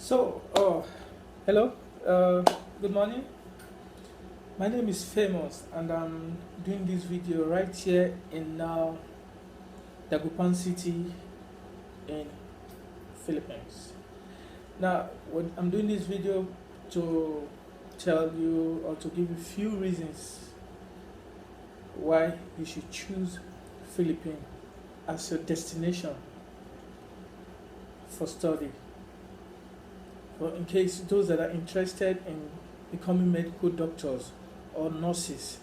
Hello, good morning. My name is Famous, and I'm doing this video right here in Dagupan City in Philippines. Now, I'm doing this video to tell you or to give you few reasons why you should choose Philippines as your destination for study. But in case those that are interested in becoming medical doctors or nurses,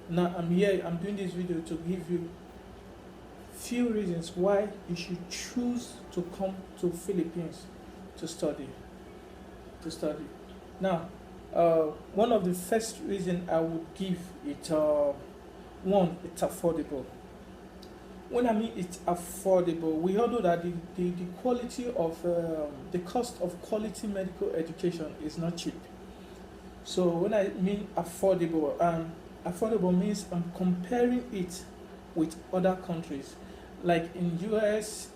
now I'm doing this video to give you few reasons why you should choose to come to Philippines to study. Now, one of the first reason I would give it, one, it's affordable. When I mean it's affordable, we all know that the quality of the cost of quality medical education is not cheap. So when I mean affordable, affordable means I'm comparing it with other countries, like in US,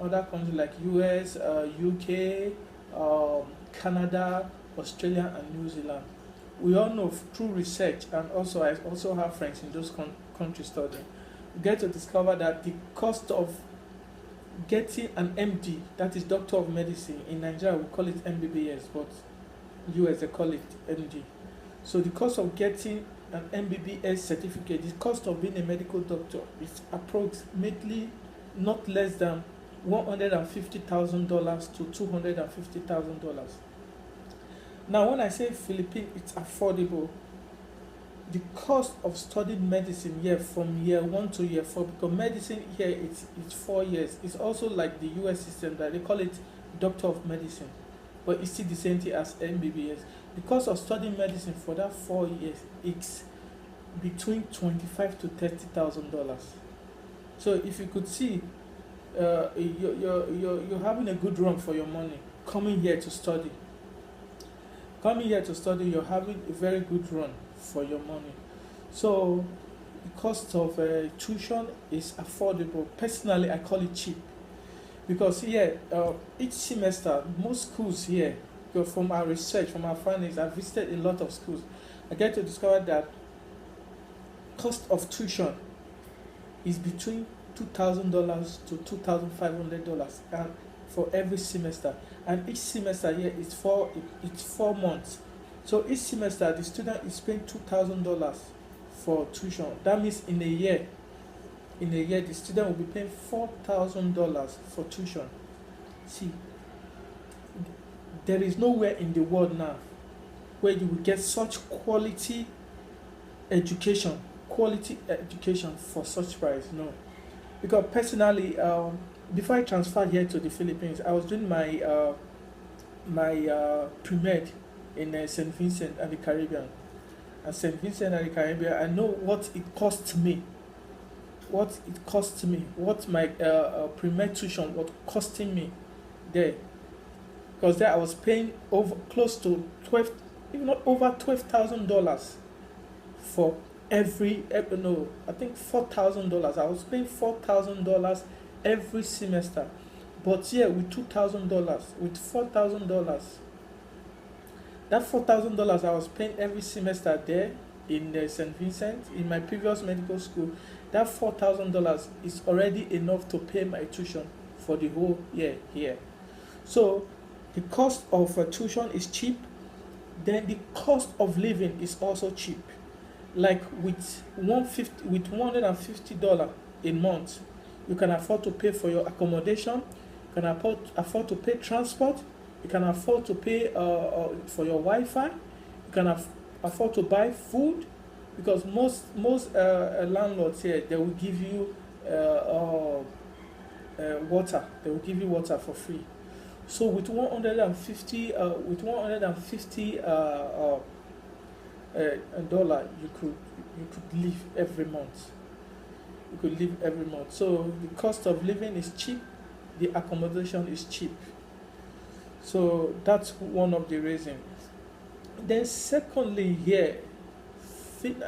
other countries like US, UK, Canada, Australia, and New Zealand. We all know through research, and also I also have friends in those countries studying. We get to discover that the cost of getting an MD, that is Doctor of Medicine, in Nigeria we call it MBBS, but US they call it MD. So the cost of getting an MBBS certificate, the cost of being a medical doctor is approximately not less than $150,000 to $250,000. Now, when I say Philippines, it's affordable. The cost of studying medicine here from year 1 to year 4, because medicine here it's 4 years. It's also like the US system that they call it Doctor of Medicine, but it's still the same thing as MBBS. The cost of studying medicine for that 4 years, it's between $25,000 to $30,000. So if you could see, you're having a good run for your money coming here to study. You're having a very good run for your money. So the cost of tuition is affordable. Personally, I call it cheap, because here each semester most schools here, from our research, from our findings, I visited a lot of schools. I get to discover that cost of tuition is between $2,000 to $2,500 and for every semester, and each semester here is it's 4 months. So each semester the student is paying $2,000 for tuition. That means in a year the student will be paying $4,000 for tuition. See, there is nowhere in the world now where you will get such quality education for such price. No, because personally, before I transferred here to the Philippines, I was doing my pre-med in St. Vincent and the Caribbean. At St. Vincent and the Caribbean, I know what it cost me. What my pre-med tuition was costing me there. Because there I was paying over close to 12, even not over $12,000 for every no, I think $4,000. I was paying $4,000 every semester. But here with $2,000, with $4,000, that $4,000 I was paying every semester there in St. Vincent, in my previous medical school, that $4,000 is already enough to pay my tuition for the whole year here. So the cost of tuition is cheap. Then the cost of living is also cheap. Like with $150 a month, you can afford to pay for your accommodation. You can afford to pay transport. You can afford to pay for your Wi-Fi. You can afford to buy food, because most landlords here, they will give you water. They will give you water for free. So with $150 dollar, you could live every month. So the cost of living is cheap. The accommodation is cheap. So that's one of the reasons. Then secondly, here,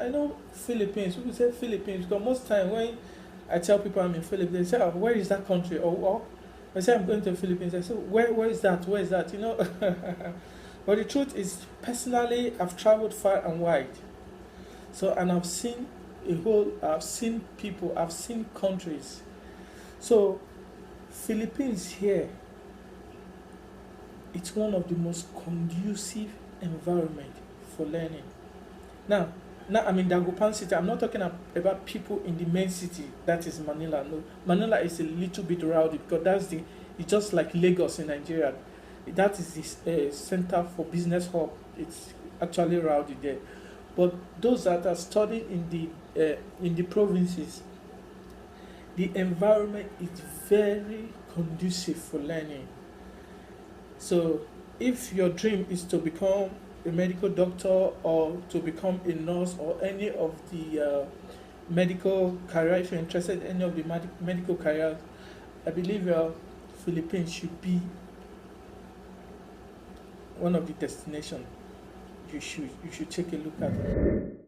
I know Philippines. People say Philippines because most time when I tell people I'm in Philippines, they say, "Oh, where is that country?" Or I say I'm going to the Philippines. I say, where is that? Where is that? But the truth is, personally, I've traveled far and wide. So, and I've seen people, I've seen countries. So, Philippines here, it's one of the most conducive environment for learning. Now, I'm in Dagupan city. I'm not talking about people in the main city. That is Manila. No, Manila is a little bit rowdy because it's just like Lagos in Nigeria. That is the center for business hub. It's actually rowdy there. But those that are studying in the provinces, the environment is very conducive for learning. So, if your dream is to become a medical doctor or to become a nurse or any of the medical career, if you're interested in any of the medical careers, I believe Philippines should be one of the destinations you should take a look at.